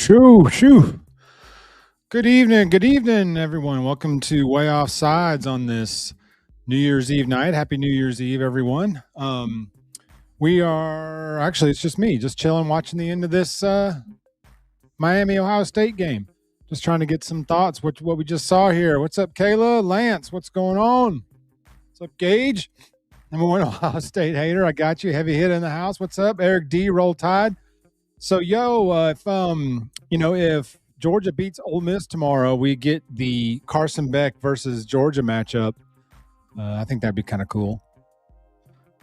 Shoo, shoo. Good evening, everyone. Welcome to Waaaay Offsides on this New Year's Eve night. Happy New Year's Eve, everyone. We are actually, it's just me, just chilling, watching the end of this Miami Ohio State game. Just trying to get some thoughts. What we just saw here. What's up, Kayla? Lance, what's going on? What's up, Gage? Number one Ohio State hater. I got you. Heavy hit in the house. What's up, Eric D? Roll Tide. So, if Georgia beats Ole Miss tomorrow, we get the Carson Beck versus Georgia matchup. I think that'd be kind of cool.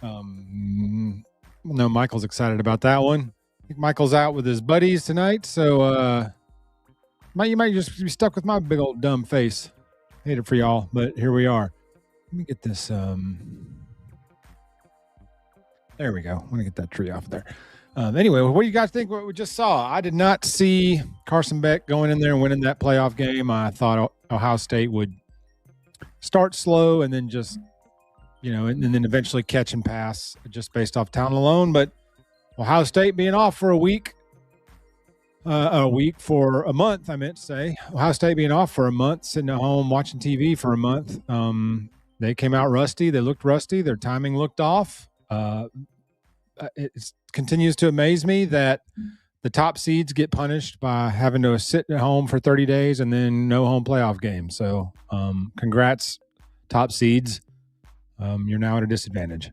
No, Michael's excited about that one. I think Michael's out with his buddies tonight, so you might just be stuck with my big old dumb face. Hate it for y'all, but here we are. Let me get this. There we go. I want to get that tree off there. Anyway, what do you guys think what we just saw? I did not see Carson Beck going in there and winning that playoff game. I thought Ohio State would start slow and then just, and then eventually catch and pass just based off talent alone. But Ohio State being off for a month, I meant to say. Ohio State being off for a month, sitting at home watching TV for a month. They came out rusty. They looked rusty. Their timing looked off. It continues to amaze me that the top seeds get punished by having to sit at home for 30 days and then no home playoff game. So congrats, top seeds. You're now at a disadvantage.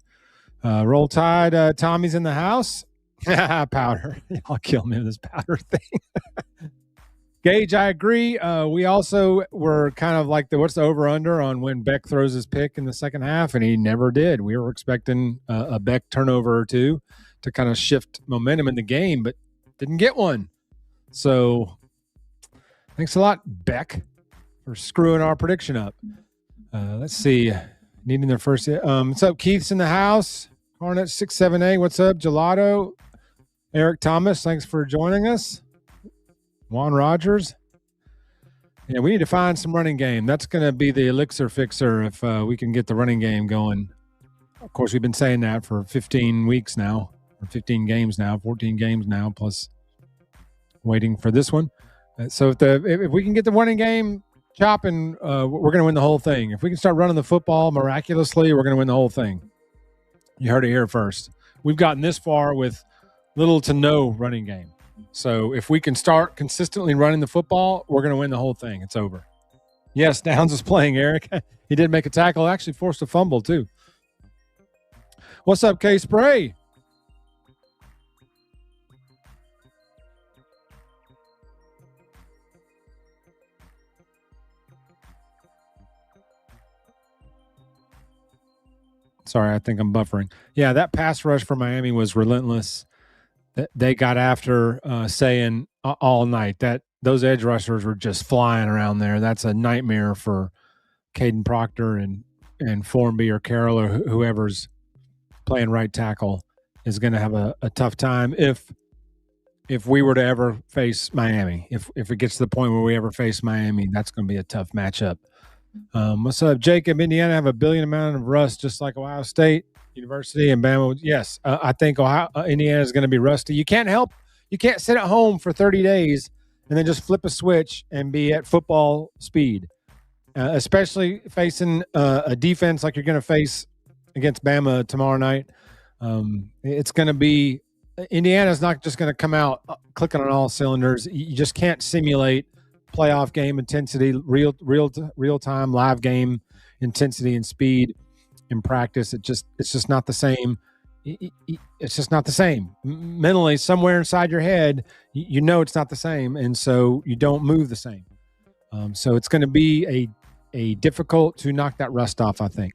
Roll Tide, Tommy's in the house. Powder. Y'all kill me with this powder thing. Gage, I agree. We also were kind of like what's the over-under on when Beck throws his pick in the second half, and he never did. We were expecting a Beck turnover or two to kind of shift momentum in the game, but didn't get one. So thanks a lot, Beck, for screwing our prediction up. Let's see. Needing their first. What's up? Keith's in the house. Hornet 678. What's up? Gelato. Eric Thomas, thanks for joining us. Juan Rogers. Yeah, we need to find some running game. That's going to be the elixir fixer if we can get the running game going. Of course, we've been saying that for 15 weeks now, or 15 games now, 14 games now, plus waiting for this one. So if we can get the running game chopping, we're going to win the whole thing. If we can start running the football miraculously, we're going to win the whole thing. You heard it here first. We've gotten this far with little to no running game. So if we can start consistently running the football, we're going to win the whole thing. It's over. Yes, Downs is playing, Eric. He did make a tackle. Actually forced a fumble, too. What's up, K-Spray? Sorry, I think I'm buffering. Yeah, that pass rush for Miami was relentless. They got after saying all night that those edge rushers were just flying around there. That's a nightmare for Caden Proctor and Formby or Carroll or whoever's playing right tackle is going to have a tough time if we were to ever face Miami. If it gets to the point where we ever face Miami, that's going to be a tough matchup. What's up, Jacob? Indiana have a billion amount of rust, just like Ohio State University and Bama. Yes, I think Indiana is going to be rusty. You can't sit at home for 30 days and then just flip a switch and be at football speed, especially facing a defense like you're going to face against Bama tomorrow night. It's going to be Indiana's not just going to come out clicking on all cylinders. You just can't simulate playoff game intensity, real time live game intensity and speed in practice. It's just not the same. It's just not the same. Mentally, somewhere inside your head, you know it's not the same, and so you don't move the same. So it's going to be a difficult to knock that rust off, I think.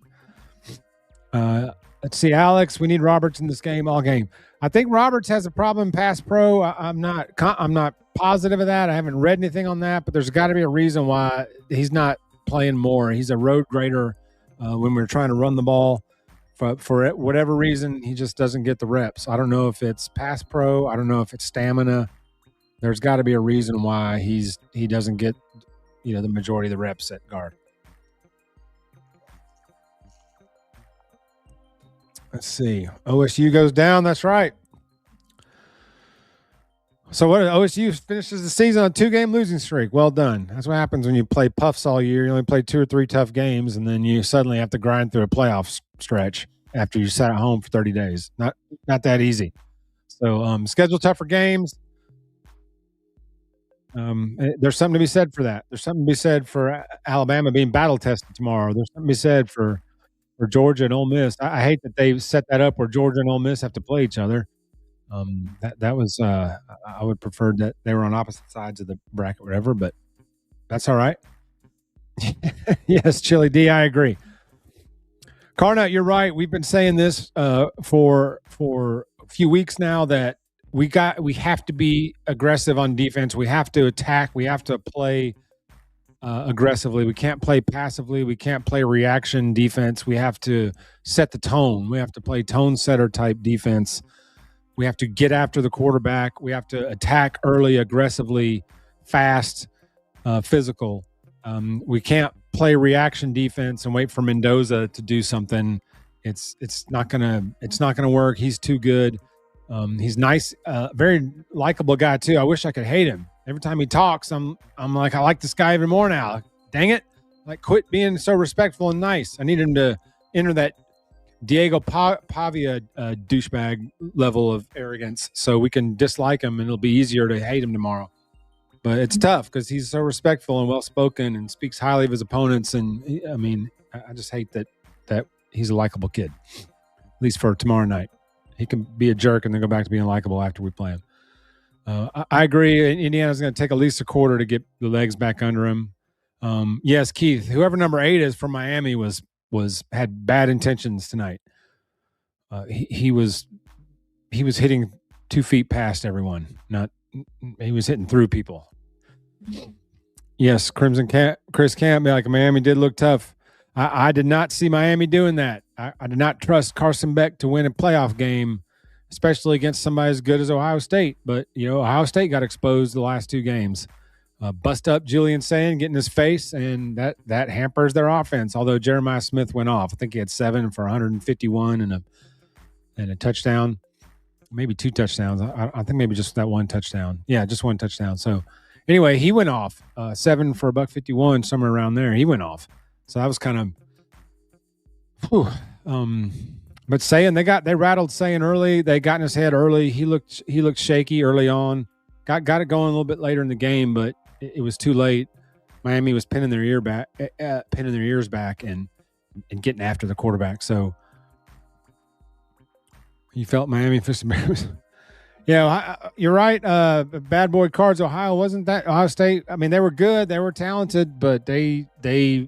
Let's see, Alex. We need Roberts in this game all game. I think Roberts has a problem pass pro. I'm not positive of that. I haven't read anything on that, but there's got to be a reason why he's not playing more. He's a road grader. When we're trying to run the ball, for whatever reason, he just doesn't get the reps. I don't know if it's pass pro. I don't know if it's stamina. There's got to be a reason why he doesn't get the majority of the reps at guard. Let's see. OSU goes down. That's right. So what? OSU finishes the season on a 2-game losing streak. Well done. That's what happens when you play puffs all year. You only play 2 or 3 tough games, and then you suddenly have to grind through a playoff stretch after you sat at home for 30 days. Not that easy. So schedule tougher games. There's something to be said for that. There's something to be said for Alabama being battle tested tomorrow. There's something to be said for Georgia and Ole Miss. I hate that they set that up where Georgia and Ole Miss have to play each other. That was I would prefer that they were on opposite sides of the bracket, whatever. But that's all right. Yes, Chili D, I agree. Carnut, you're right. We've been saying this for a few weeks now that we have to be aggressive on defense. We have to attack. We have to play aggressively. We can't play passively. We can't play reaction defense. We have to set the tone. We have to play tone setter type defense. We have to get after the quarterback. We have to attack early, aggressively, fast, physical. We can't play reaction defense and wait for Mendoza to do something. It's not gonna work. He's too good. He's nice, very likable guy too. I wish I could hate him. Every time he talks, I'm like, I like this guy even more now. Dang it! Like, quit being so respectful and nice. I need him to enter that Diego Pavia douchebag level of arrogance, so we can dislike him, and it'll be easier to hate him tomorrow. But it's tough because he's so respectful and well spoken and speaks highly of his opponents. And I just hate that he's a likable kid, at least for tomorrow night. He can be a jerk and then go back to being likable after we play him. I agree. Indiana's going to take at least a quarter to get the legs back under him. Yes, Keith, whoever number 8 is from Miami had bad intentions tonight. He was hitting 2 feet past everyone. He was hitting through people. Yes, Chris Camp, like Miami did look tough. I did not see Miami doing that. I did not trust Carson Beck to win a playoff game, especially against somebody as good as Ohio State. But, Ohio State got exposed the last 2 games. Bust up Julian Sand, get in his face, and that hampers their offense. Although Jeremiah Smith went off. I think he had 7 for 151 and a touchdown, maybe 2 touchdowns. I think maybe just that 1 touchdown. Yeah, just 1 touchdown. So anyway, he went off 7 for $151, somewhere around there. He went off. So that was kind of, but Sayan, they rattled Sayan early. They got in his head early. He looked shaky early on. Got it going a little bit later in the game, but it was too late. Miami was pinning their ears back and getting after the quarterback. So you felt Miami fished embarrassed. Yeah, you're right. Bad boy Cards, Ohio, wasn't that Ohio State? I mean, they were good, they were talented, but the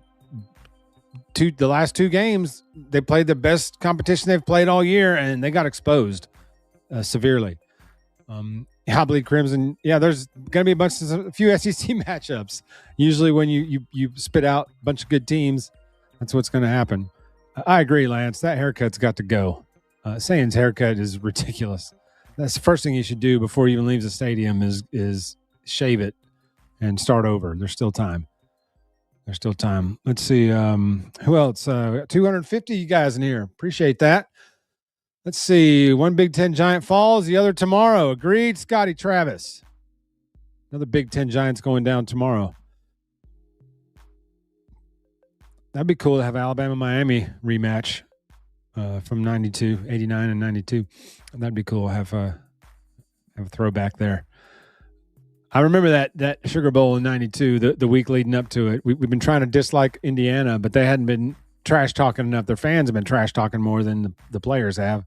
last 2 games they played the best competition they've played all year, and they got exposed severely. I believe Crimson. Yeah, there's going to be a few SEC matchups. Usually, when you spit out a bunch of good teams, that's what's going to happen. I agree, Lance. That haircut's got to go. Sayan's haircut is ridiculous. That's the first thing he should do before he even leaves the stadium is shave it and start over. There's still time. Let's see. Who else? 250 you guys in here. Appreciate that. Let's see. One Big Ten Giant falls, the other tomorrow. Agreed, Scotty Travis. Another Big Ten Giants going down tomorrow. That'd be cool to have Alabama-Miami rematch from 92, 89 and 92. That'd be cool. Have a throwback there. I remember that Sugar Bowl in 92, the week leading up to it. We've been trying to dislike Indiana, but they hadn't been trash talking enough. Their fans have been trash talking more than the players have.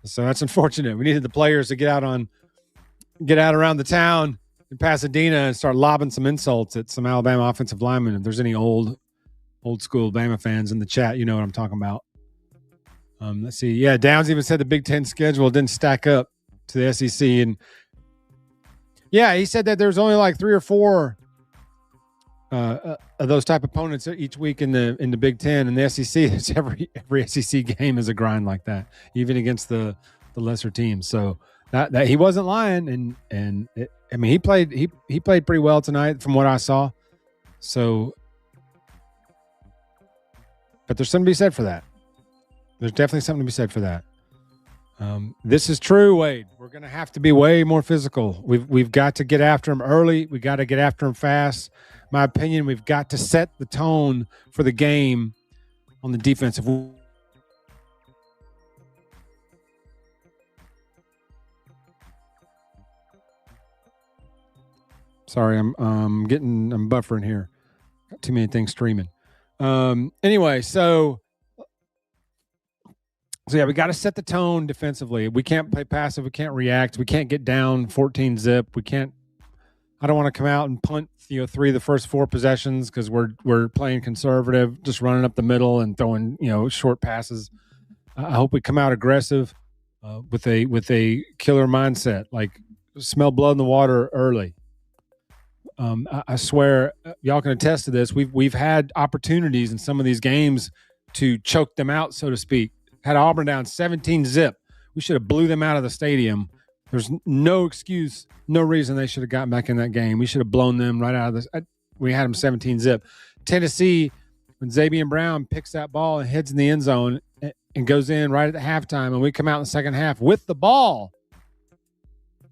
So that's unfortunate. We needed the players to get out around the town in Pasadena and start lobbing some insults at some Alabama offensive linemen. If there's any old school Bama fans in the chat, you know what I'm talking about. Let's see. Yeah, Downs even said the Big Ten schedule didn't stack up to the SEC, and yeah, he said that there's only like 3 or 4 of those type of opponents each week in the Big Ten, and the SEC. It's every SEC game is a grind like that, even against the lesser teams. So that he wasn't lying, and he played pretty well tonight from what I saw. So, but there's something to be said for that. There's definitely something to be said for that. This is true, Wade. We're going to have to be way more physical. We've got to get after them early. We got to get after them fast. My opinion, we've got to set the tone for the game on the defensive. Sorry, I'm buffering here. Got too many things streaming. Anyway, so yeah, we got to set the tone defensively. We can't play passive. We can't react. We can't get down 14 zip. We can't. I don't want to come out and punt 3 of the first 4 possessions because we're playing conservative, just running up the middle and throwing short passes. I hope we come out aggressive with a killer mindset, like smell blood in the water early. I swear, y'all can attest to this. We've had opportunities in some of these games to choke them out, so to speak. Had Auburn down 17 zip. We should have blew them out of the stadium. There's no excuse, no reason they should have gotten back in that game. We should have blown them right out of this. We had them 17 zip. Tennessee, when Xavier Brown picks that ball and heads in the end zone and goes in right at the halftime, and we come out in the second half with the ball,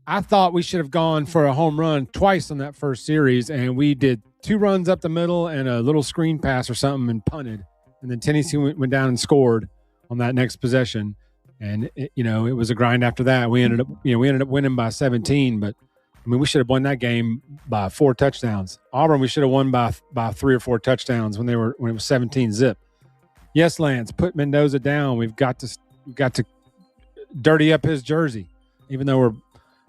I thought we should have gone for a home run twice on that first series, and we did 2 runs up the middle and a little screen pass or something and punted. And then Tennessee went down and scored on that next possession. And it was a grind after that. We ended up winning by 17, but I mean, we should have won that game by 4 touchdowns. Auburn, we should have won by 3 or 4 touchdowns when it was 17 zip. Yes, Lance, put Mendoza down. We've got to dirty up his jersey, even though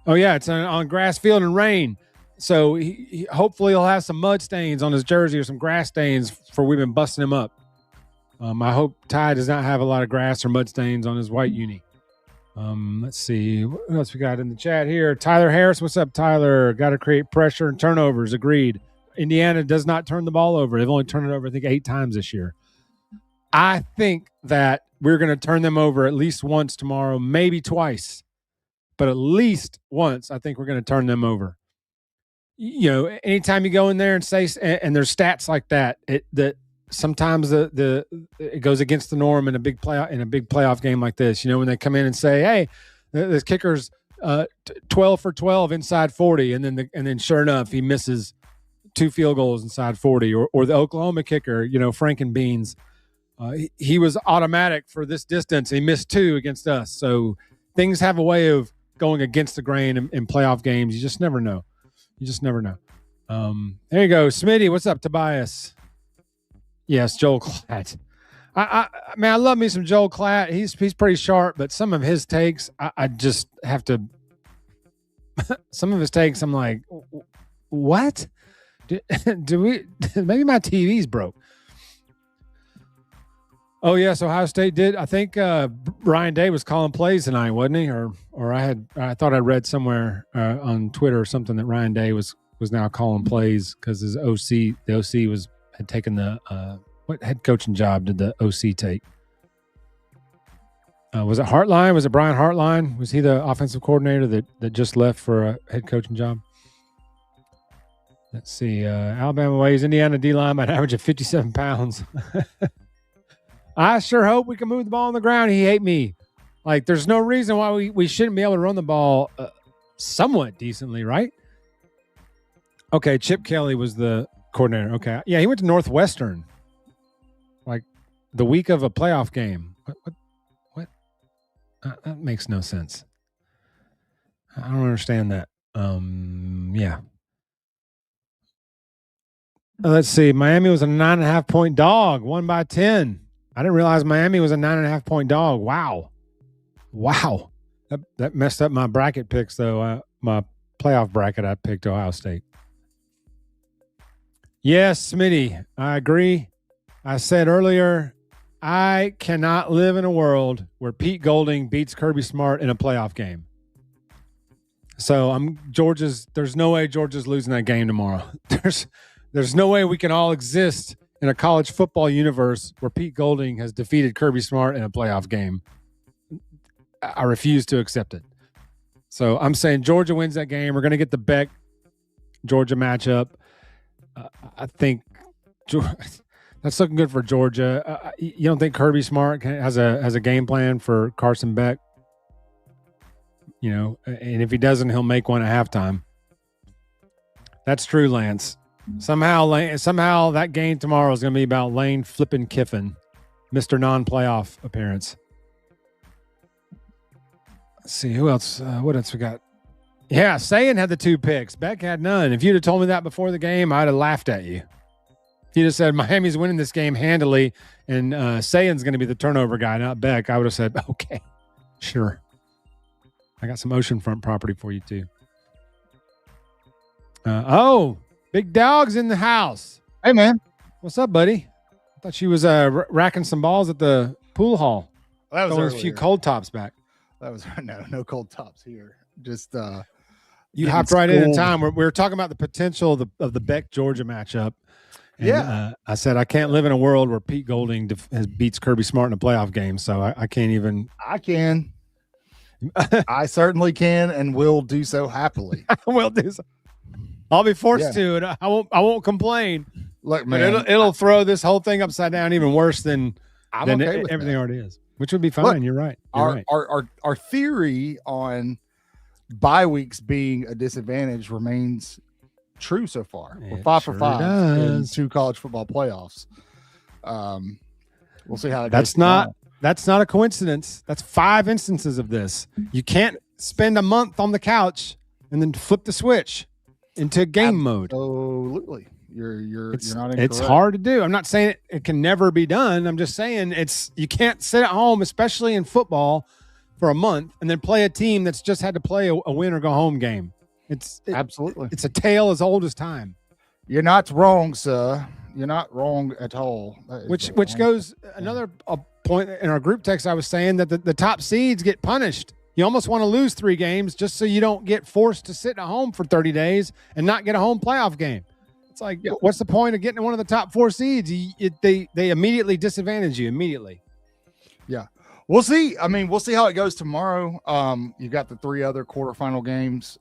it's on grass field and rain. So he hopefully he'll have some mud stains on his jersey or some grass stains for we've been busting him up. I hope Ty does not have a lot of grass or mud stains on his white uni. Let's see. What else we got in the chat here? Tyler Harris. What's up, Tyler? Got to create pressure and turnovers. Agreed. Indiana does not turn the ball over. They've only turned it over, I think, 8 times this year. I think that we're going to turn them over at least once tomorrow, maybe twice. But at least once, I think we're going to turn them over. Anytime you go in there and say, and there's stats like that, that sometimes it goes against the norm in a big playoff game like this. When they come in and say, "Hey, this kicker's 12 for 12 inside 40," and then sure enough, he misses 2 field goals inside 40, or the Oklahoma kicker, Frankenbeans, he was automatic for this distance. He missed 2 against us. So things have a way of going against the grain in playoff games. You just never know. There you go. Smitty, what's up, Tobias? Yes, Joel Klatt. I love me some Joel Klatt. He's pretty sharp, but some of his takes, I just have to some of his takes, I'm like, what? Do we maybe my TV's broke. Oh yes, Ohio State did. I think Ryan Day was calling plays tonight, wasn't he? Or I thought I read somewhere on Twitter or something that Ryan Day was now calling plays because the OC had taken the what head coaching job did the OC take? Was it Hartline? Was it Brian Hartline? Was he the offensive coordinator that just left for a head coaching job? Let's see. Alabama weighs Indiana D-line by an average of 57 pounds. I sure hope we can move the ball on the ground. He hate me. Like, there's no reason why we shouldn't be able to run the ball somewhat decently, right? Okay, Chip Kelly was the coordinator. Okay. Yeah, he went to Northwestern. Like, the week of a playoff game. What? That makes no sense. I don't understand that. Yeah. Let's see. Miami was a 9.5-point dog, won by 10. I didn't realize Miami was a 9.5-point dog. Wow. That messed up my bracket picks, though. My playoff bracket, I picked Ohio State. Yes, Smitty, I agree. I said earlier, I cannot live in a world where Pete Golding beats Kirby Smart in a playoff game. So there's no way Georgia's losing that game tomorrow. There's no way we can all exist in a college football universe where Pete Golding has defeated Kirby Smart in a playoff game. I refuse to accept it. So I'm saying Georgia wins that game. We're going to get the Beck-Georgia matchup. I think that's looking good for Georgia. You don't think Kirby Smart has a game plan for Carson Beck? and if he doesn't, he'll make one at halftime. That's true, Lance. Somehow that game tomorrow is going to be about Lane flipping Kiffin, Mr. Non-playoff appearance. Let's see who else. What else we got? Yeah, Sayan had the 2 picks. Beck had none. If you'd have told me that before the game, I'd have laughed at you. If you'd have said Miami's winning this game handily and Sayan's going to be the turnover guy, not Beck, I would have said, okay, sure. I got some oceanfront property for you too. Big Dog's in the house. Hey, man. What's up, buddy? I thought she was racking some balls at the pool hall. Well, that was a few cold tops back. That was no cold tops here. Just you hopped right in time. We were talking about the potential of the Beck Georgia matchup. And, I said I can't live in a world where Pete Golding beats Kirby Smart in a playoff game, so I can't even. I can. I certainly can, and will do so happily. I will do so. I'll be forced to, and I won't complain. Look, man, but it'll throw this whole thing upside down even worse than okay everything already is, which would be fine. Look, you're right. Our theory on bye weeks being a disadvantage remains true so far. We're 5 for 5 in 2 college football playoffs. We'll see how it goes. That's not a coincidence. That's 5 instances of this. You can't spend a month on the couch and then flip the switch into game mode. Absolutely. You're not incorrect. It's hard to do. I'm not saying it can never be done. I'm just saying you can't sit at home, especially in football, for a month and then play a team that's just had to play a win or go home game. Absolutely. It's a tale as old as time. You're not wrong, sir. You're not wrong at all. Which goes another point in our group text. I was saying that the top seeds get punished. You almost want to lose 3 games just so you don't get forced to sit at home for 30 days and not get a home playoff game. It's like, what's the point of getting one of the top 4 seeds? They immediately disadvantage you immediately. Yeah. We'll see. I mean, we'll see how it goes tomorrow. You got the 3 other quarterfinal games.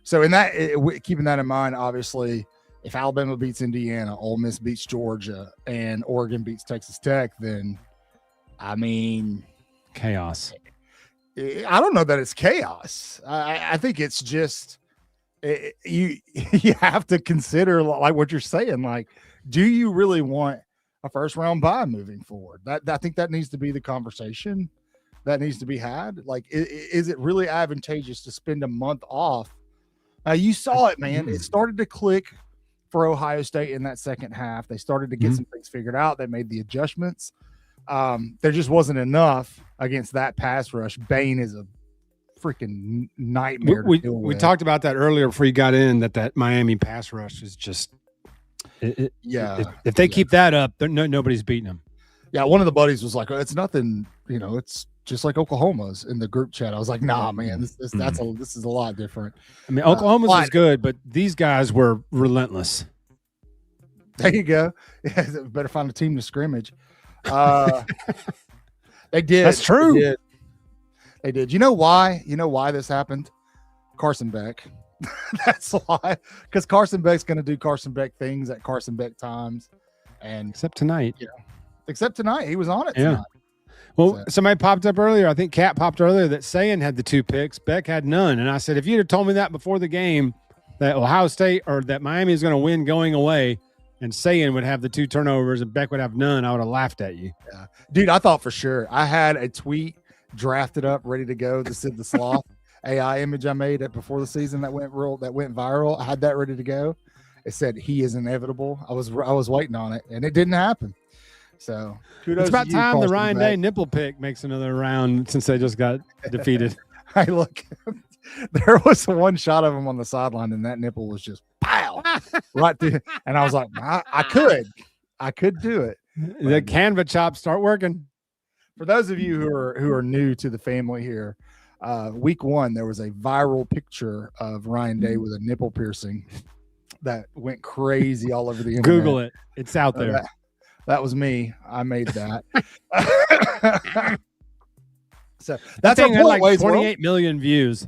So in that, keeping that in mind, obviously, if Alabama beats Indiana, Ole Miss beats Georgia, and Oregon beats Texas Tech, then, I mean, chaos. I don't know that it's chaos. I think it's just you have to consider like what you're saying. Like, do you really want a first round bye moving forward? I think that needs to be the conversation that needs to be had. Like, is it really advantageous to spend a month off? You saw it, man. It started to click for Ohio State in that second half. They started to get some things figured out. They made the adjustments. There just wasn't enough against that pass rush. Bain is a freaking nightmare to deal with. We talked about that earlier before you got in, that Miami pass rush is just if they keep that up, nobody's beating them. Yeah, one of the buddies was like, it's nothing, it's just like Oklahoma's in the group chat. I was like, nah, man, this is a lot different. I mean, Oklahoma's was good, but these guys were relentless. There you go. Yeah, better find a team to scrimmage. They did. That's true. They did. You know why? You know why this happened? Carson Beck. That's why. Because Carson Beck's going to do Carson Beck things at Carson Beck times. And except tonight. Except tonight. He was on it tonight. Well, somebody popped up earlier. I think Kat popped earlier that Sayan had the 2 picks. Beck had none. And I said, if you'd have told me that before the game, that Ohio State or that Miami is going to win going away, and Sayan would have the 2 turnovers and Beck would have none, I would have laughed at you. Yeah. Dude, I thought for sure. I had a tweet drafted up, ready to go. The Sid the Sloth AI image I made before the season that went viral. I had that ready to go. It said he is inevitable. I was waiting on it, and it didn't happen. So kudos. It's about to you, time Carson the Ryan Beck. Day nipple pick makes another round since they just got defeated. I look. There was one shot of him on the sideline, and that nipple was just pow right through. And I was like, I could do it. The Canva chops start working. For those of you who are new to the family here, week 1 there was a viral picture of Ryan Day with a nipple piercing that went crazy all over the internet. Google it; it's out there. That was me. I made that. So that's our point. Like 28 million views.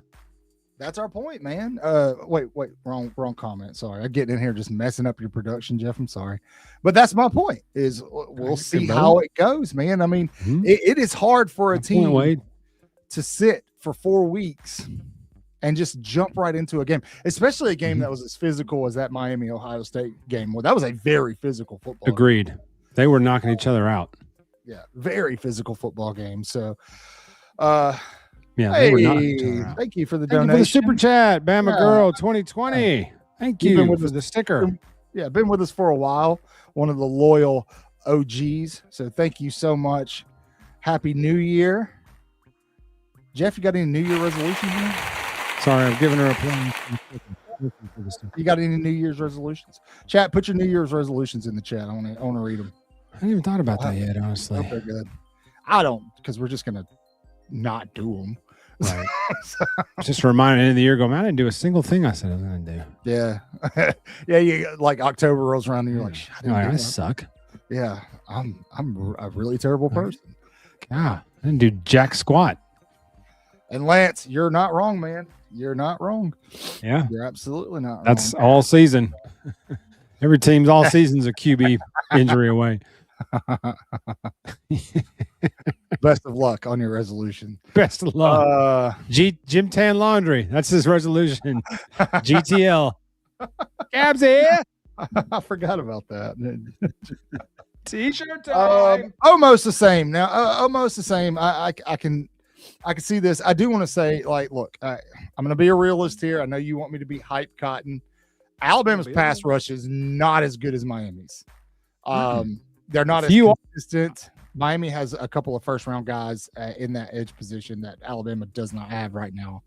That's our point, man. Wait, wrong comment. Sorry, I get in here just messing up your production, Jeff. I'm sorry, but that's my point. Is we'll see how it goes, man. I mean, it is hard for a team to sit for 4 weeks and just jump right into a game, especially a game that was as physical as that Miami Ohio State game. Well, that was a very physical football Agreed. game. They were knocking each other out. Yeah, very physical football game. So, they were knocking each other out. Thank you for the Thank donation. you for the super chat, Bama Girl 2020. Thank you for the sticker. Yeah, been with us for a while. One of the loyal OGs. So thank you so much. Happy New Year. Jeff, you got any New Year resolutions? Sorry, I've given her a plan. You got any New Year's resolutions? Chat, put your New Year's resolutions in the chat. I want to read them. I haven't even thought about that yet, honestly. Okay, good. I don't, because we're just going to not do them. Right. Just a reminder, end of the year, go, man, I didn't do a single thing I said I was going to do. Yeah. Yeah, you like October rolls around and you're like, I suck. Yeah, I'm a really terrible person. Yeah, I didn't do jack squat. And Lance, you're not wrong, man. You're not wrong. Yeah. You're absolutely not wrong. That's all season. Every team's all season's a QB injury away. Best of luck on your resolution. Best of luck. Jim Tan Laundry. That's his resolution. GTL. Cabs here. I forgot about that. T-shirt time. Almost the same. Now, almost the same. I can see this. I do want to say, like, look, I'm going to be a realist here. I know you want me to be hype cotton. Alabama's pass rush is not as good as Miami's. They're not as consistent. Miami has a couple of first-round guys in that edge position that Alabama does not have right now,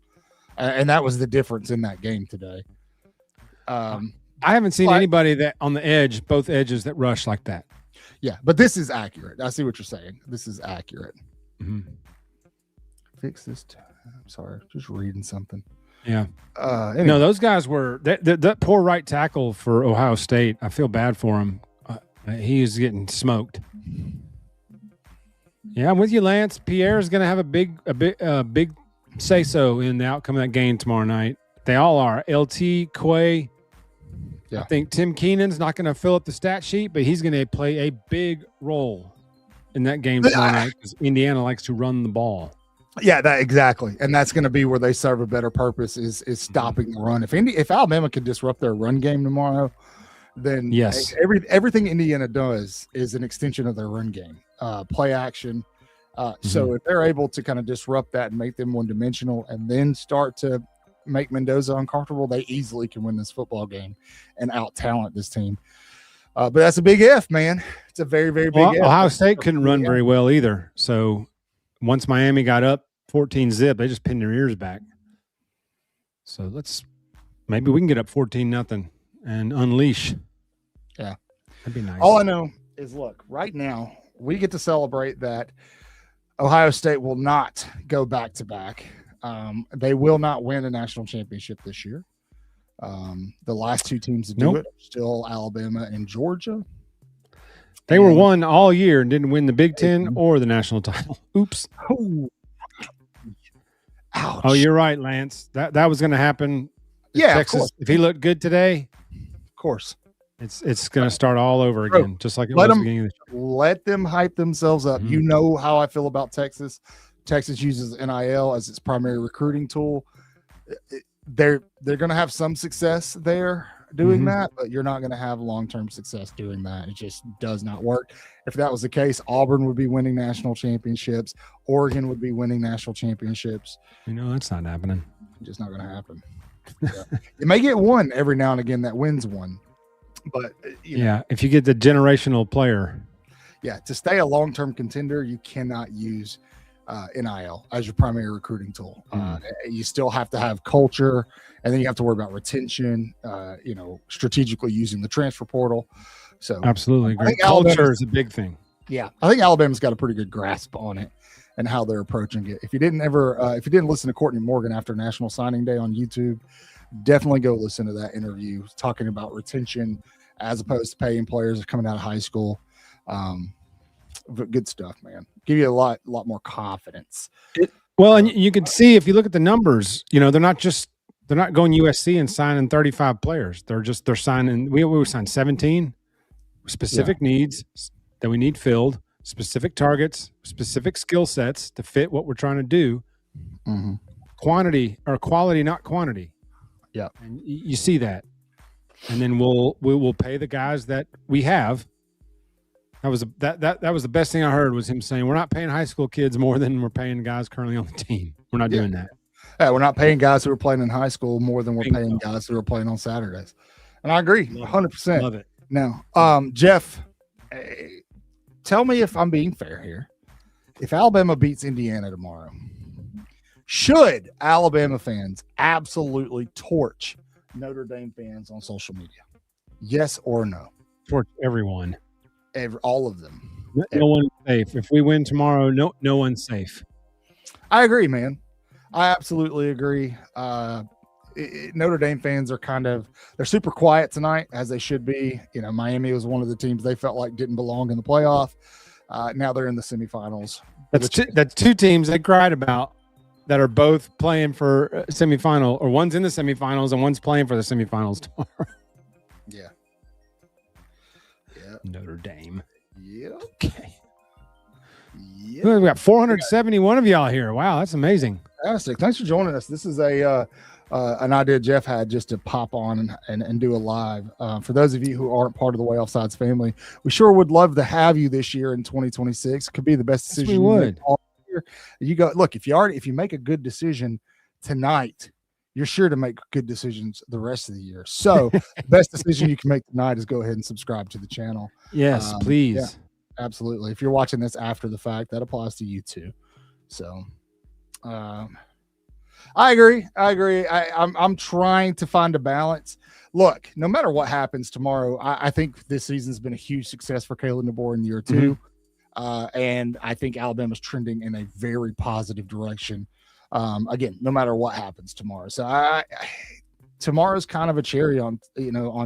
and that was the difference in that game today. I haven't seen anybody that on the edge, both edges, that rush like that. Yeah, but this is accurate. I see what you're saying. This is accurate. Fix this. I'm sorry, just reading something. Yeah. Anyway. No, those guys were that poor right tackle for Ohio State. I feel bad for him. He is getting smoked. Yeah, I'm with you, Lance. Pierre is going to have a big say so in the outcome of that game tomorrow night. They all are. LT, Quay. Yeah. I think Tim Keenan's not going to fill up the stat sheet, but he's going to play a big role in that game tomorrow night because Indiana likes to run the ball. Yeah, exactly, and that's going to be where they serve a better purpose is stopping the run. If Alabama can disrupt their run game tomorrow, then yes, everything Indiana does is an extension of their run game, play action. So if they're able to kind of disrupt that and make them one-dimensional, and then start to make Mendoza uncomfortable, they easily can win this football game and out-talent this team. But that's a big if, man. It's a very, very big if. Ohio State couldn't run very well either. So once Miami got up 14-0, they just pinned their ears back. So maybe we can get up 14-0 and unleash. Yeah. That'd be nice. All I know is, look, right now we get to celebrate that Ohio State will not go back-to-back. They will not win a national championship this year. The last two teams to do it are still Alabama and Georgia. They were one all year and didn't win the Big Ten or the national title. Oops. Ouch. Oh, you're right, Lance. That was going to happen. Yeah, Texas, of course. If he looked good today, of course, it's going to start all over again, just like it was at the beginning of the show. Let them hype themselves up. You know how I feel about Texas. Texas uses NIL as its primary recruiting tool. They're going to have some success there doing that, but you're not going to have long-term success doing that. It just does not work. If that was the case, Auburn would be winning national championships. Oregon would be winning national championships. That's not happening. Just not going to happen. You may get one every now and again that wins one, but if you get the generational player. Yeah, to stay a long-term contender, you cannot use NIL as your primary recruiting tool. You still have to have culture, and then you have to worry about retention, strategically using the transfer portal. So absolutely agree. Culture is a big thing. Yeah. I think Alabama's got a pretty good grasp on it and how they're approaching it. If you didn't listen to Courtney Morgan after National Signing Day on YouTube, definitely go listen to that interview talking about retention as opposed to paying players coming out of high school. Good stuff, man. Give you a lot more confidence. And you can see if you look at the numbers, they're not going USC and signing 35 players. They're signing. We signed 17 specific needs that we need filled, specific targets, specific skill sets to fit what we're trying to do. quantity or quality, not quantity. Yeah. And you see that. And then we'll pay the guys that we have. That was the best thing I heard was him saying, we're not paying high school kids more than we're paying guys currently on the team. We're not doing that. Yeah, we're not paying guys who are playing in high school more than we're paying guys who are playing on Saturdays. And I agree 100%. Love it. Now, Jeff, tell me if I'm being fair here. If Alabama beats Indiana tomorrow, should Alabama fans absolutely torch Notre Dame fans on social media? Yes or no? Torch everyone. All of them. No one's safe. If we win tomorrow, no one's safe. I agree, man. I absolutely agree. Notre Dame fans are they're super quiet tonight, as they should be. You know, Miami was one of the teams they felt like didn't belong in the playoff. Now they're in the semifinals. That's two teams they cried about that are both playing for semifinal, or one's in the semifinals and one's playing for the semifinals tomorrow. Yeah. Notre Dame. Yeah. Okay. Yeah. We got 471 of y'all here. Wow, that's amazing. Fantastic. Thanks for joining us. This is an idea Jeff had just to pop on and do a live. For those of you who aren't part of the Waaaay Offsides family, we sure would love to have you this year in 2026. Could be the best decision we would. all year. You go look, if you make a good decision tonight, you're sure to make good decisions the rest of the year. So the best decision you can make tonight is go ahead and subscribe to the channel. Yes, please. Yeah, absolutely. If you're watching this after the fact, that applies to you too. So I agree. I'm trying to find a balance. Look, no matter what happens tomorrow, I think this season's been a huge success for Caleb DeBoer in year 2. And I think Alabama's trending in a very positive direction. Again, no matter what happens tomorrow. So tomorrow's kind of a cherry on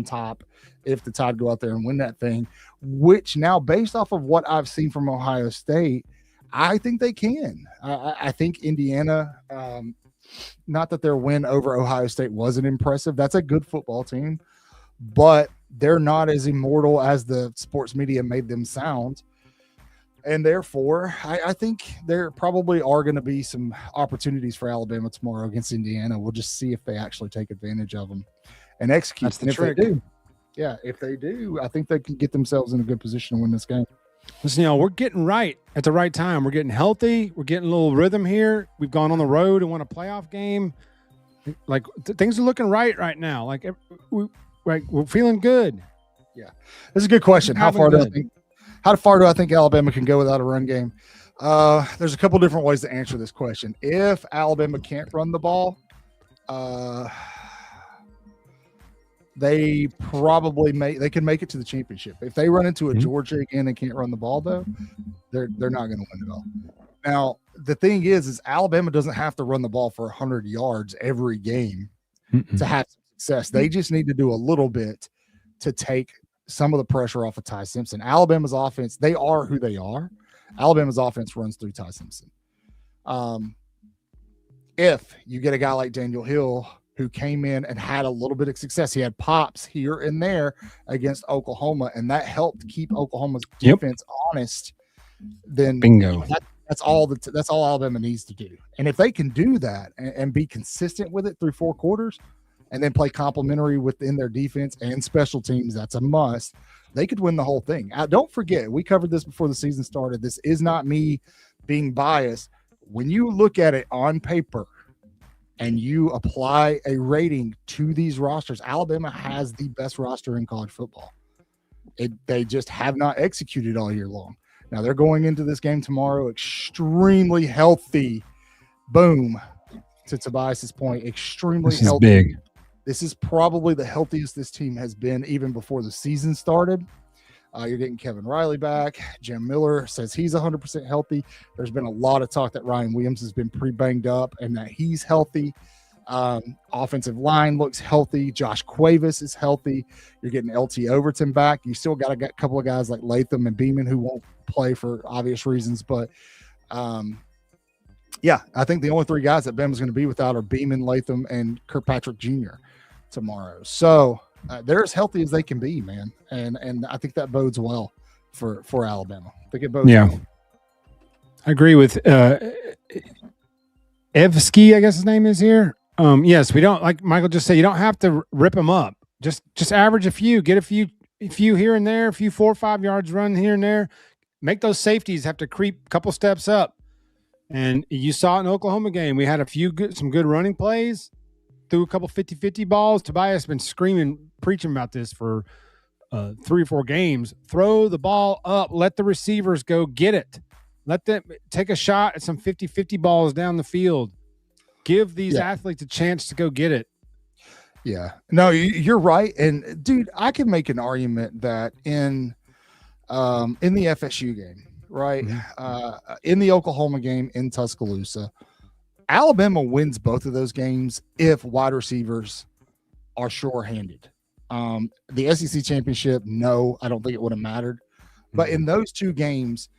top if the Tide go out there and win that thing, which now, based off of what I've seen from Ohio State, I think they can. I think Indiana, not that their win over Ohio State wasn't impressive. That's a good football team, but they're not as immortal as the sports media made them sound. And therefore, I think there probably are going to be some opportunities for Alabama tomorrow against Indiana. We'll just see if they actually take advantage of them and execute. That's the trick. If they do, I think they can get themselves in a good position to win this game. Listen, we're getting right at the right time. We're getting healthy. We're getting a little rhythm here. We've gone on the road and won a playoff game. Like things are looking right now. Like we're feeling good. Yeah, this is a good question. How far do I think Alabama can go without a run game? There's a couple different ways to answer this question. If Alabama can't run the ball, they can make it to the championship. If they run into a Georgia again and can't run the ball, though, they're not going to win it all. Now, the thing is Alabama doesn't have to run the ball for 100 yards every game to have success. They just need to do a little bit to take some of the pressure off of Ty Simpson. Alabama's offense, they are who they are. Alabama's offense runs through Ty Simpson. If you get a guy like Daniel Hill who came in and had a little bit of success, he had pops here and there against Oklahoma, and that helped keep Oklahoma's defense honest, then bingo. That's all Alabama needs to do. And if they can do that and be consistent with it through 4 quarters, and then play complementary within their defense and special teams, that's a must. They could win the whole thing. Don't forget, we covered this before the season started. This is not me being biased. When you look at it on paper and you apply a rating to these rosters, Alabama has the best roster in college football. They just have not executed all year long. Now, they're going into this game tomorrow extremely healthy. Boom. To Tobias's point, extremely healthy. This is big. This is probably the healthiest this team has been even before the season started. You're getting Kevin Riley back. Jim Miller says he's 100% healthy. There's been a lot of talk that Ryan Williams has been pretty banged up and that he's healthy. Offensive line looks healthy. Josh Cuevas is healthy. You're getting LT Overton back. You still got a couple of guys like Latham and Beeman who won't play for obvious reasons. But, yeah, I think the only 3 guys that Bama's going to be without are Beeman, Latham, and Kirkpatrick Jr. tomorrow. So they're as healthy as they can be, man. And I think that bodes well for Alabama. I think it bodes well. I agree with Evsky, I guess his name is here. Yes, we don't, like Michael just said, you don't have to rip them up. Just average a few, get a few here and there, a few 4 or 5 yards run here and there. Make those safeties have to creep a couple steps up. And you saw it in the Oklahoma game. We had some good running plays, threw a couple 50-50 balls. Tobias has been preaching about this for 3 or 4 games. Throw the ball up. Let the receivers go get it. Let them take a shot at some 50-50 balls down the field. Give these athletes a chance to go get it. Yeah. No, you're right. And, dude, I can make an argument that in the FSU game, right, in the Oklahoma game in Tuscaloosa, Alabama wins both of those games if wide receivers are sure-handed. The SEC championship, no, I don't think it would have mattered. But in those 2 games,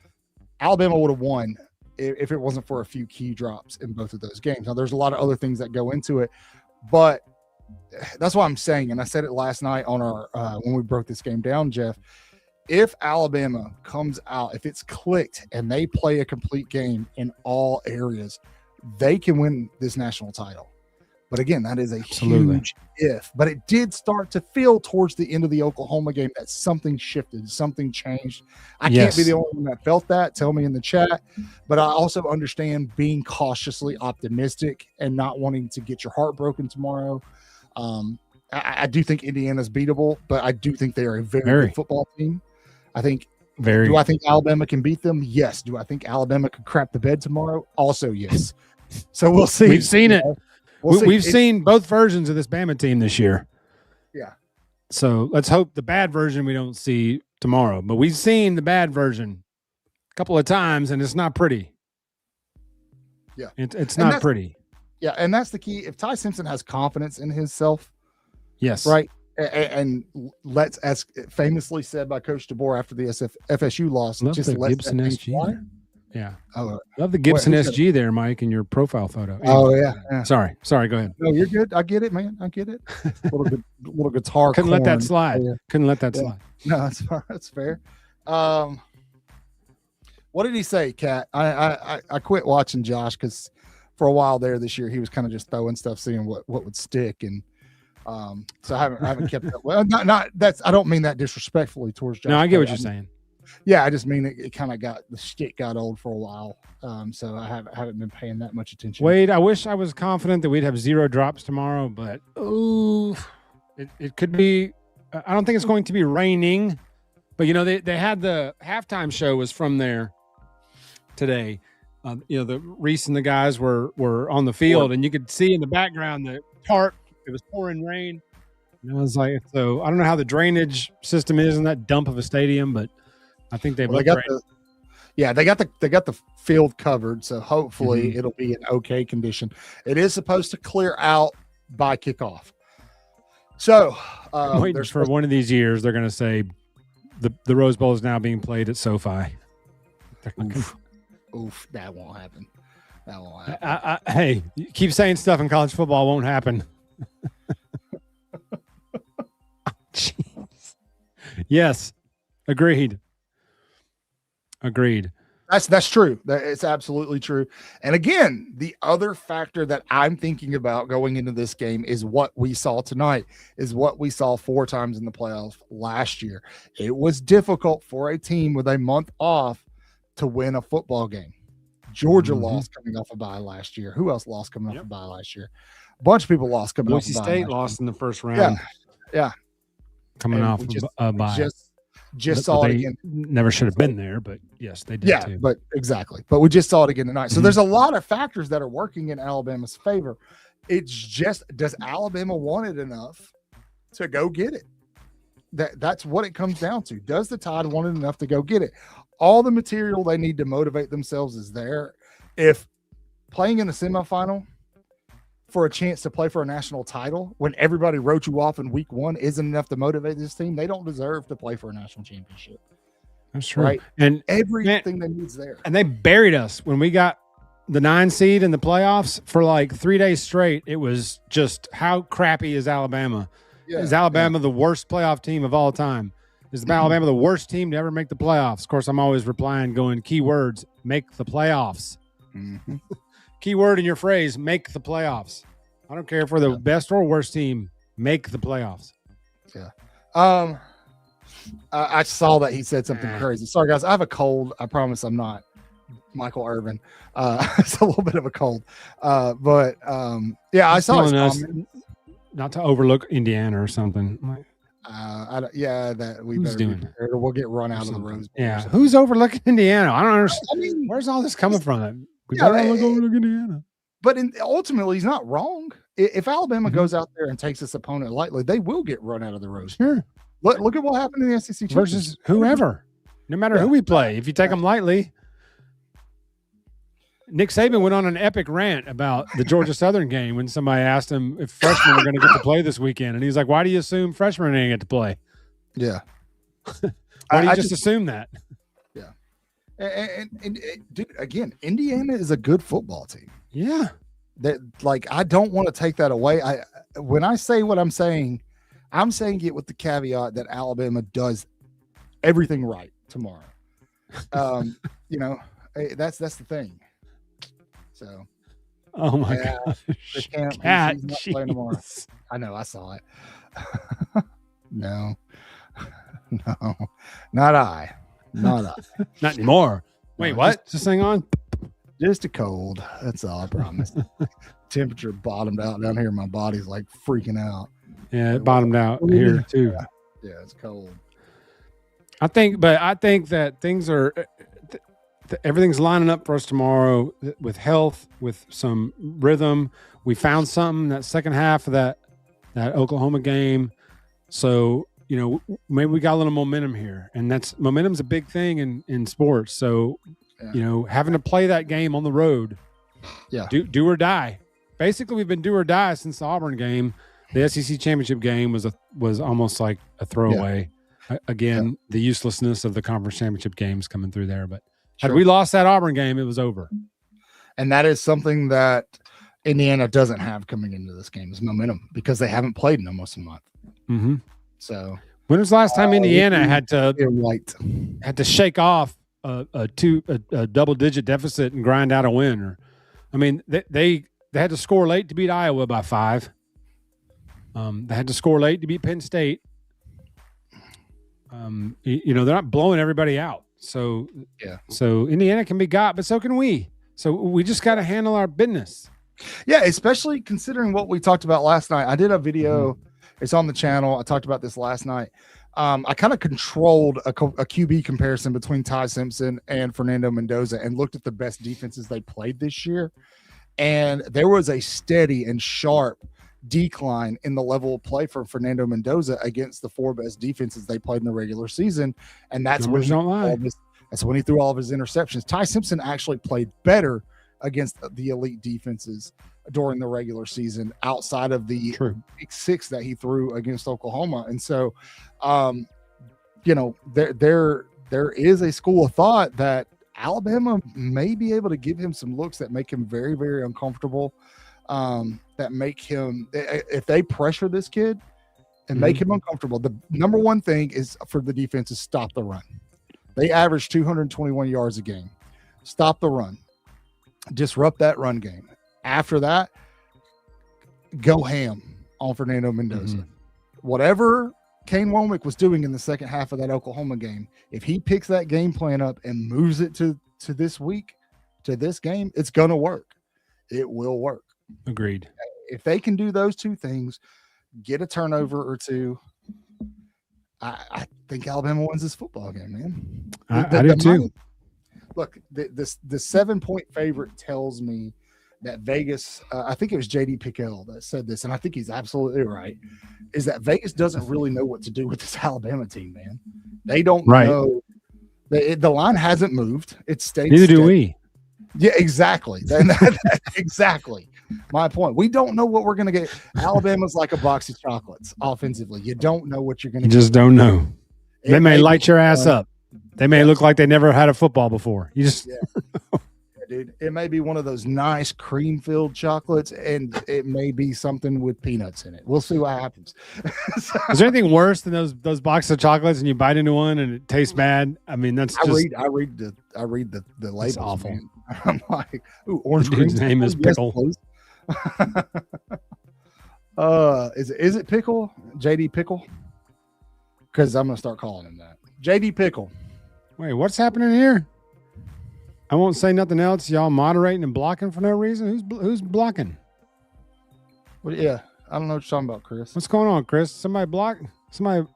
Alabama would have won if it wasn't for a few key drops in both of those games. Now, there's a lot of other things that go into it, but that's what I'm saying. And I said it last night on our when we broke this game down, Jeff. If Alabama comes out, if it's clicked and they play a complete game in all areas, they can win this national title. But again, that is a huge if. But it did start to feel towards the end of the Oklahoma game that something shifted, something changed. I can't be the only one that felt that. Tell me in the chat. But I also understand being cautiously optimistic and not wanting to get your heart broken tomorrow. I do think Indiana's beatable, but I do think they are a very good football team. I think do I think Alabama can beat them? Yes. Do I think Alabama could crap the bed tomorrow? Also, yes. So we'll see. We've seen it. We've seen both versions of this Bama team this year. Yeah. So let's hope the bad version we don't see tomorrow. But we've seen the bad version a couple of times, and it's not pretty. Yeah. It's not pretty. Yeah, and that's the key. If Ty Simpson has confidence in himself, yes, right, and let's, as famously said by Coach DeBoer after the FSU loss, love just the let Gibson that SG. fly. Yeah. Oh, love the Gibson SG there, Mike, in your profile photo. Anyway. Oh yeah. Sorry, go ahead. No, you're good. I get it, man. I get it. Little guitar. Couldn't let that slide. Couldn't let that slide. No, that's fair. What did he say, Kat? I quit watching Josh because for a while there this year he was kind of just throwing stuff, seeing what would stick, and so I haven't kept up. Well, not that's. I don't mean that disrespectfully towards Josh. No, I get what you're saying. Yeah, I just mean it kind of the stick got old for a while, so I haven't been paying that much attention. Wade, I wish I was confident that we'd have 0 drops tomorrow, but it could be. I don't think it's going to be raining, but they had the halftime show was from there today. The Reese and the guys were on the field, and you could see in the background the tarp. It was pouring rain, and I was like, so I don't know how the drainage system is in that dump of a stadium, but I think they got the field covered, so hopefully it'll be in okay condition. It is supposed to clear out by kickoff. So waiting for one of these years, they're going to say the Rose Bowl is now being played at SoFi. Oof, that won't happen. That won't happen. Hey, you keep saying stuff in college football won't happen. Jeez. Yes, agreed. That's true. It's absolutely true. And again, the other factor that I'm thinking about going into this game is what we saw tonight, is what we saw 4 times in the playoffs last year. It was difficult for a team with a month off to win a football game. Georgia lost coming off a bye last year. Who else lost coming off a bye last year? A bunch of people lost coming off a bye. Boise State lost in the first round. Yeah. Coming off a bye. Just saw it again. Never should have been there, but yes, they did too. But exactly. But we just saw it again tonight. So there's a lot of factors that are working in Alabama's favor. It's just, does Alabama want it enough to go get it? That's what it comes down to. Does the Tide want it enough to go get it? All the material they need to motivate themselves is there. If playing in the semifinal for a chance to play for a national title when everybody wrote you off in week 1 isn't enough to motivate this team, they don't deserve to play for a national championship. That's true. Right? And everything they need is there. And they buried us when we got the 9 seed in the playoffs for like 3 days straight. It was just, how crappy is Alabama? Yeah, is Alabama the worst playoff team of all time? Is Alabama the worst team to ever make the playoffs? Of course, I'm always replying, going, keywords, make the playoffs. key word in your phrase, make the playoffs. I don't care if we're the best or worst team, make the playoffs. Yeah. I saw that he said something crazy. Sorry, guys. I have a cold. I promise I'm not Michael Irvin. It's a little bit of a cold. But yeah, I saw his comment. Not to overlook Indiana or something. That we better be prepared or we'll get run out of the Rose Bowl. Yeah, who's overlooking Indiana? I don't understand. I mean, where's all this coming from? We gotta overlook Indiana. But ultimately, he's not wrong. If Alabama goes out there and takes this opponent lightly, they will get run out of the Rose Bowl. Sure. Look at what happened in the SEC versus whoever, no matter who we play. If you take them lightly. Nick Saban went on an epic rant about the Georgia Southern game when somebody asked him if freshmen were going to get to play this weekend. And he's like, why do you assume freshmen ain't get to play? Yeah. Why do you just assume that? Yeah. And dude, again, Indiana is a good football team. Yeah. That, like, I don't want to take that away. When I say what I'm saying it with the caveat that Alabama does everything right tomorrow. That's the thing. So, oh my gosh, Cat, he's not playing tomorrow. I know, I saw it. No, not I, not anymore. Wait, what? Just hang on. Just a cold. That's all. I promise. Temperature bottomed out down here. My body's like freaking out. Yeah, it bottomed out here too. Yeah, it's cold. I think that things are. Everything's lining up for us tomorrow with health, with some rhythm. We found something that second half of that Oklahoma game. So, maybe we got a little momentum here, and momentum's a big thing in sports. So, having to play that game on the road, do or die. Basically, we've been do or die since the Auburn game. The SEC championship game was almost like a throwaway. Again, the uselessness of the conference championship games coming through there, but. Had we lost that Auburn game, it was over. And that is something that Indiana doesn't have coming into this game is momentum because they haven't played in almost a month. Mm-hmm. So when was the last time Indiana had to shake off a double-digit deficit and grind out a win? They had to score late to beat Iowa by 5. They had to score late to beat Penn State. They're not blowing everybody out. So Indiana can be got, but so can we. So we just got to handle our business. Yeah, especially considering what we talked about last night. I did a video. Mm-hmm. It's on the channel. I talked about this last night. I kind of controlled a QB comparison between Ty Simpson and Fernando Mendoza and looked at the best defenses they played this year. And there was a steady and sharp decline in the level of play for Fernando Mendoza against the 4 best defenses they played in the regular season. And that's when he threw all of his interceptions. Ty Simpson actually played better against the elite defenses during the regular season outside of the big 6 that he threw against Oklahoma. And so, there is a school of thought that Alabama may be able to give him some looks that make him very, very uncomfortable. That make him, if they pressure this kid and make him uncomfortable, the number one thing is for the defense is stop the run. They average 221 yards a game. Stop the run. Disrupt that run game. After that, go ham on Fernando Mendoza. Whatever Kane Womack was doing in the second half of that Oklahoma game, if he picks that game plan up and moves it to this week, to this game, it's going to work. It will work. Agreed. If they can do those 2 things, get a turnover or 2, I think Alabama wins this football game, man. I do too. Look, the 7-point favorite tells me that Vegas, I think it was JD Pickell that said this, and I think he's absolutely right, is that Vegas doesn't really know what to do with this Alabama team, man. They don't know. The line hasn't moved. It stayed Neither do we. Yeah, exactly. Exactly. My point. We don't know what we're going to get. Alabama's like a box of chocolates offensively. You don't know what you're going to get. You just don't know. They may light your ass up. They may look like they never had a football before. You just dude. It may be one of those nice cream-filled chocolates, and it may be something with peanuts in it. We'll see what happens. Is there anything worse than those boxes of chocolates and you bite into one and it tastes bad? I mean, that's just. I read the labels. Awful. Man. I'm like, ooh, orange cream. His name is Pickle. Please. Is it Pickle? JD Pickle? Because I'm gonna start calling him that. JD Pickle. Wait, what's happening here? I won't say nothing else. Y'all moderating and blocking for no reason. Who's blocking? Well, yeah, I don't know what you're talking about, Chris. What's going on, Chris? Somebody block? Somebody.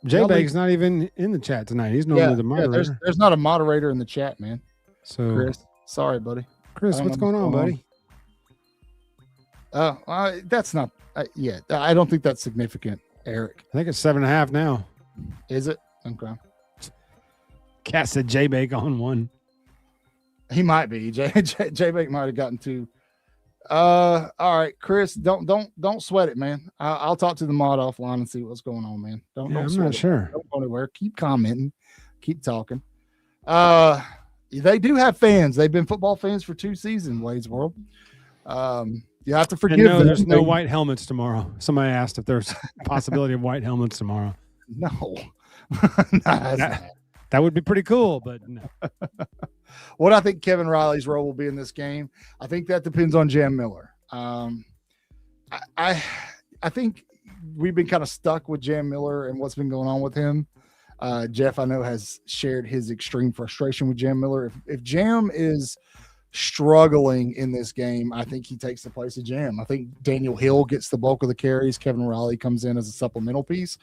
J-Bag's not even in the chat tonight. He's normally the moderator. Yeah, there's not a moderator in the chat, man. So, Chris, sorry, buddy. Chris, what's going on, buddy? That's not. Yeah, I don't think that's significant, Eric. I think it's 7.5 now. Is it? Okay. Cat said J-Bake on one. He might be. J-Bake might have gotten two. All right, Chris, don't sweat it, man. I'll talk to the mod offline and see what's going on, man. Don't I'm sweat not sure. Don't go anywhere. Keep commenting. Keep talking. They do have fans. They've been football fans for 2 seasons, Wade's World. You have to forgive them. There's no white helmets tomorrow. Somebody asked if there's a possibility of white helmets tomorrow. No. That would be pretty cool, but no. What I think Kevin Riley's role will be in this game, I think that depends on Jam Miller. I think we've been kind of stuck with Jam Miller and what's been going on with him. Jeff, I know, has shared his extreme frustration with Jam Miller. If Jam is struggling in this game, I think he takes the place of Jam. I think Daniel Hill gets the bulk of the carries. Kevin Riley comes in as a supplemental piece.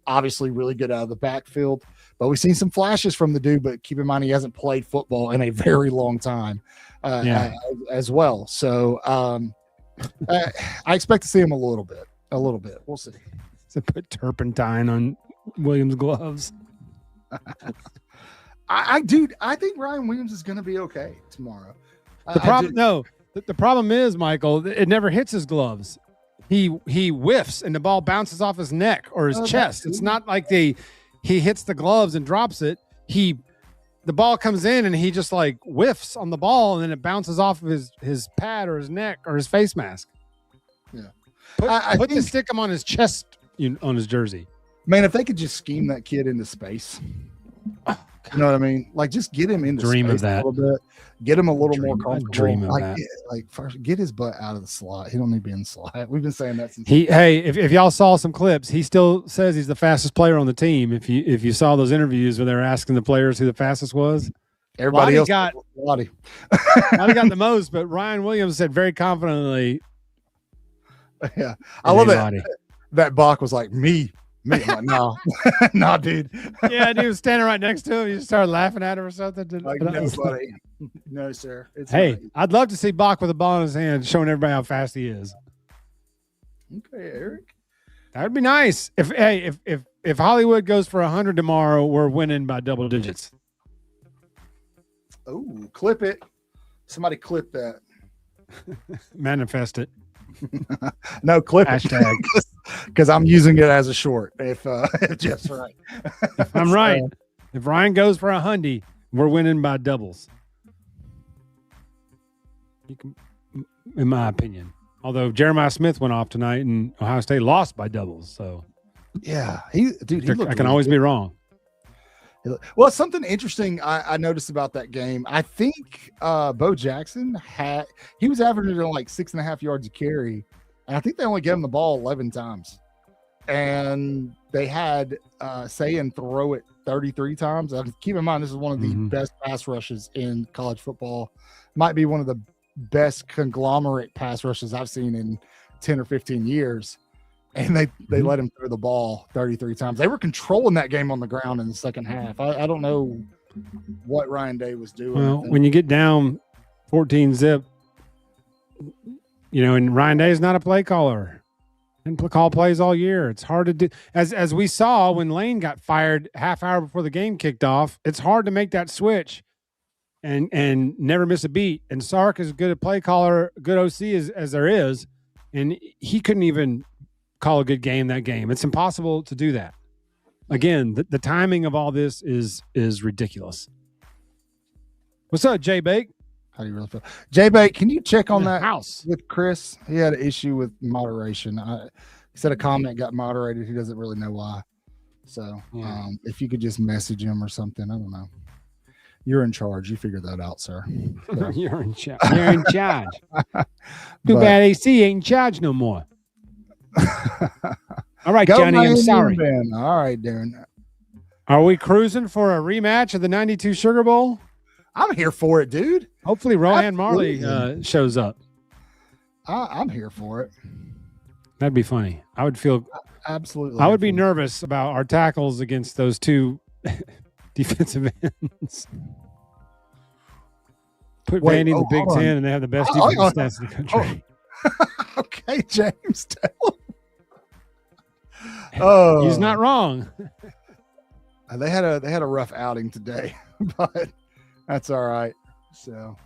Obviously really good out of the backfield, but we've seen some flashes from the dude, but keep in mind he hasn't played football in a very long time as well. So I expect to see him a little bit. We'll see. To put turpentine on Williams' gloves. I think Ryan Williams is going to be okay tomorrow. The problem is, Michael, it never hits his gloves. He whiffs and the ball bounces off his neck or his chest. It's not like he hits the gloves and drops it. The ball comes in and he just like whiffs on the ball and then it bounces off of his pad or his neck or his face mask. Yeah. Put the stick on his chest on his jersey. Man, if they could just scheme that kid into space. You know what I mean? Like, just get him into dream space of that. a little bit. Get him a little more comfortable. Dream of that. First, get his butt out of the slot. He don't need to be in the slot. We've been saying that since. If y'all saw some clips, he still says he's the fastest player on the team. If you saw those interviews where they were asking the players who the fastest was, everybody else got Lottie. Lottie got the most, but Ryan Williams said very confidently. Yeah, I love that. That Bach was like me. I'm like, no, no, dude. Yeah, and he was standing right next to him. You just started laughing at him or something. Like, no, buddy. No, sir. I'd love to see Bach with a ball in his hand, showing everybody how fast he is. Okay, Eric. That would be nice. If Hollywood goes for 100 tomorrow, we're winning by double digits. Oh, clip it. Somebody clip that. Manifest it. No, clip hashtag. Because I'm using it as a short. If Jeff's right. If I'm right. If Ryan goes for 100, we're winning by doubles. In my opinion. Although Jeremiah Smith went off tonight and Ohio State lost by doubles. So yeah, I can always be wrong. Well, something interesting I noticed about that game. I think Bo Jackson he was averaging like 6.5 yards a carry, and I think they only gave him the ball 11 times. And they had Sayin throw it 33 times. Keep in mind, this is one of the best pass rushes in college football. Might be one of the best conglomerate pass rushes I've seen in 10 or 15 years. And they let him throw the ball 33 times. They were controlling that game on the ground in the second half. I don't know what Ryan Day was doing. Well, when you get down 14-zip, and Ryan Day is not a play caller. And call plays all year. It's hard to do. As we saw when Lane got fired half hour before the game kicked off, it's hard to make that switch and never miss a beat. And Sark is good at play caller, good OC as there is, and he couldn't even call a good game that game. It's impossible to do that. Again, the timing of all this is ridiculous. What's up, Jay Bake? How do you really feel? Jay Bake, can you check on that house with Chris? He had an issue with moderation. He said a comment got moderated. He doesn't really know why. So if you could just message him or something, I don't know. You're in charge. You figure that out, sir. So. You're in charge. You're in charge. Too bad AC ain't in charge no more. All right, Johnny, I'm sorry. All right, Darren. Are we cruising for a rematch of the 92 Sugar Bowl? I'm here for it, dude. Hopefully Rohan Marley shows up. I'm here for it. That'd be funny. I would feel absolutely. I would be nervous about our tackles against those two defensive ends. Put Vandy in the Big Ten, and they have the best defensive stats in the country. Okay, James. He's not wrong. They had a rough outing today, but that's all right. So,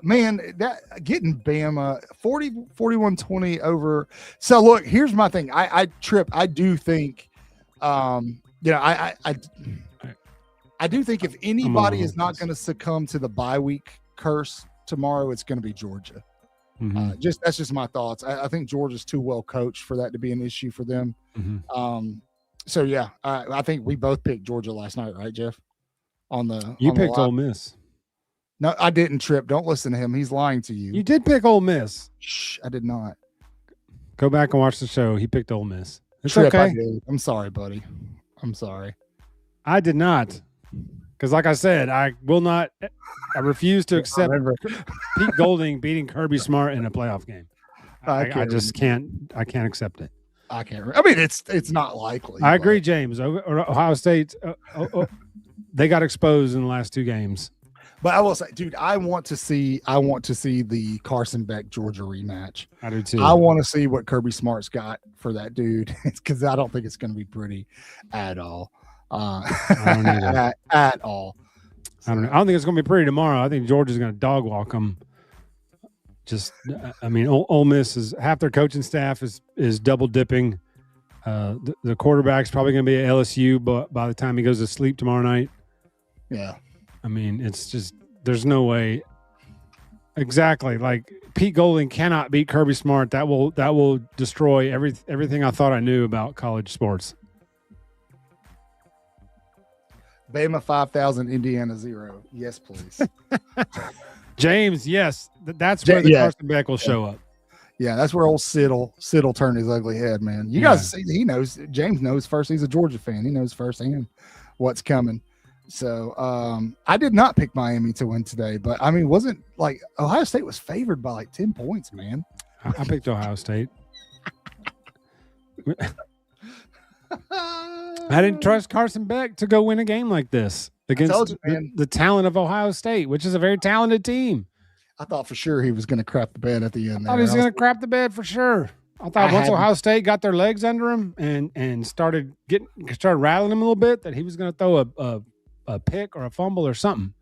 man, that getting Bama 41-20 over. So look, here's my thing. I do think, I do think if anybody is not going to succumb to the bye week curse tomorrow, it's going to be Georgia. Mm-hmm. That's just my thoughts. I think Georgia's too well coached for that to be an issue for them. Mm-hmm. So yeah, I think we both picked Georgia last night, right, Jeff? You picked Ole Miss. No, I didn't, Trip. Don't listen to him. He's lying to you. You did pick Ole Miss. Shh, I did not. Go back and watch the show. He picked Ole Miss. It's Trip, okay. I did. I'm sorry, buddy. I'm sorry. I did not. Because like I said, I refuse to accept Pete Golding beating Kirby Smart in a playoff game. I just can't accept it. I can't. I mean, it's not likely. I agree, James. Ohio State, they got exposed in the last two games. But I will say, dude, I want to see the Carson Beck Georgia rematch. I do too. I want to see what Kirby Smart's got for that dude, because I don't think it's going to be pretty at all. At all. So. I don't think it's going to be pretty tomorrow. I think Georgia's going to dog walk them. Ole Miss is half their coaching staff is double dipping. The quarterback's probably going to be at LSU, but by the time he goes to sleep tomorrow night. Yeah. I mean, it's just there's no way. Exactly. Like Pete Golding cannot beat Kirby Smart. That will destroy everything I thought I knew about college sports. Bama 5,000, Indiana 0. Yes, please. James, yes. That's where the Carson Beck will show up. Yeah, that's where old Sid'll turn his ugly head, man. You guys see, he knows. James knows first. He's a Georgia fan. He knows firsthand what's coming. So I did not pick Miami to win today, but I mean, wasn't like Ohio State was favored by like 10 points, man. I picked Ohio State. I didn't trust Carson Beck to go win a game like this against the talent of Ohio State, which is a very talented team. I thought for sure he was going to crap the bed at the end. I was going to crap the bed for sure. I thought once Ohio State got their legs under him and started rattling him a little bit, that he was going to throw a pick or a fumble or something.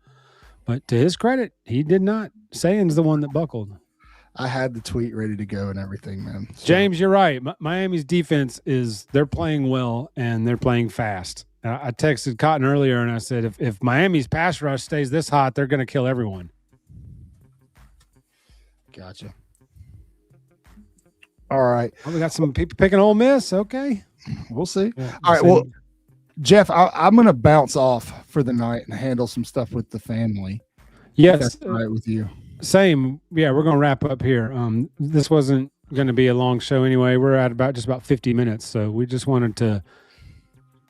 But to his credit, he did not. Sayin's the one that buckled. I had the tweet ready to go and everything, man. So. James, you're right. Miami's defense they're playing well and they're playing fast. I texted Cotton earlier and I said, if Miami's pass rush stays this hot, they're going to kill everyone. Gotcha. All right. Well, we got some people picking Ole Miss. Okay. We'll see. Yeah, all right. Well, Jeff, I'm going to bounce off for the night and handle some stuff with the family. Yes. That's all right with you. Same. Yeah, we're going to wrap up here. This wasn't going to be a long show anyway. We're at just about 50 minutes. So we just wanted to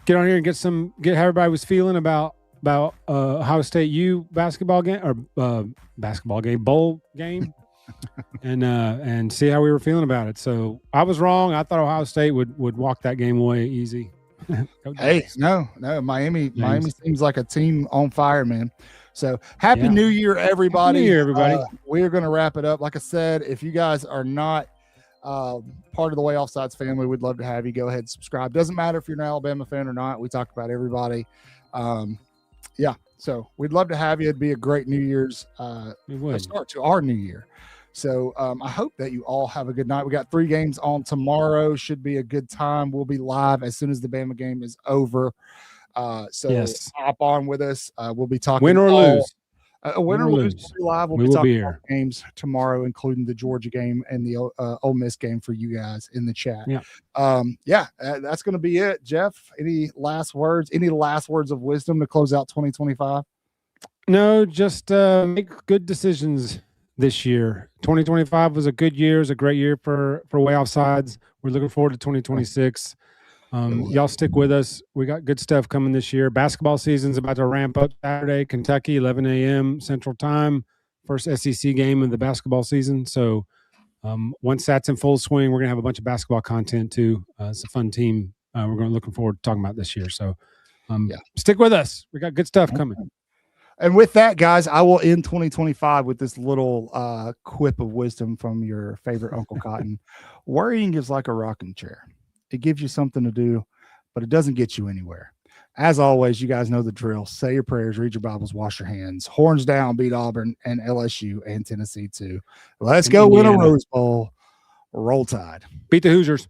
get on here and get how everybody was feeling about Ohio State U basketball game or bowl game and see how we were feeling about it. So I was wrong. I thought Ohio State would walk that game away easy. Hey, no, Miami seems like a team on fire, man. So happy New Year, everybody. Happy New Year, everybody. We're going to wrap it up. Like I said, if you guys are not part of the Waaaay Offsides family, we'd love to have you. Go ahead and subscribe. Doesn't matter if you're an Alabama fan or not. We talk about everybody. So we'd love to have you. It'd be a great New Year's start to our new year. So I hope that you all have a good night. We got 3 games on tomorrow. Should be a good time. We'll be live as soon as the Bama game is over. Hop on with us. We'll be talking win or lose. Win or lose. We'll be live. We'll be talking about games tomorrow, including the Georgia game and the Ole Miss game for you guys in the chat. That's going to be it. Jeff, any last words of wisdom to close out 2025? No, just make good decisions this year. 2025 was a good year. It was a great year for Waaaay Offsides. We're looking forward to 2026. Y'all stick with us. We got good stuff coming this year. Basketball season's about to ramp up Saturday, Kentucky, 11 a.m. Central Time. First SEC game of the basketball season. So once that's in full swing, we're going to have a bunch of basketball content too. It's a fun team. We're going to looking forward to talking about this year. So stick with us. We got good stuff coming. And with that, guys, I will end 2025 with this little quip of wisdom from your favorite Uncle Cotton. Worrying is like a rocking chair. It gives you something to do, but it doesn't get you anywhere. As always, you guys know the drill. Say your prayers, read your Bibles, wash your hands. Horns down, beat Auburn and LSU and Tennessee too. Let's go win a Rose Bowl. Roll Tide. Beat the Hoosiers.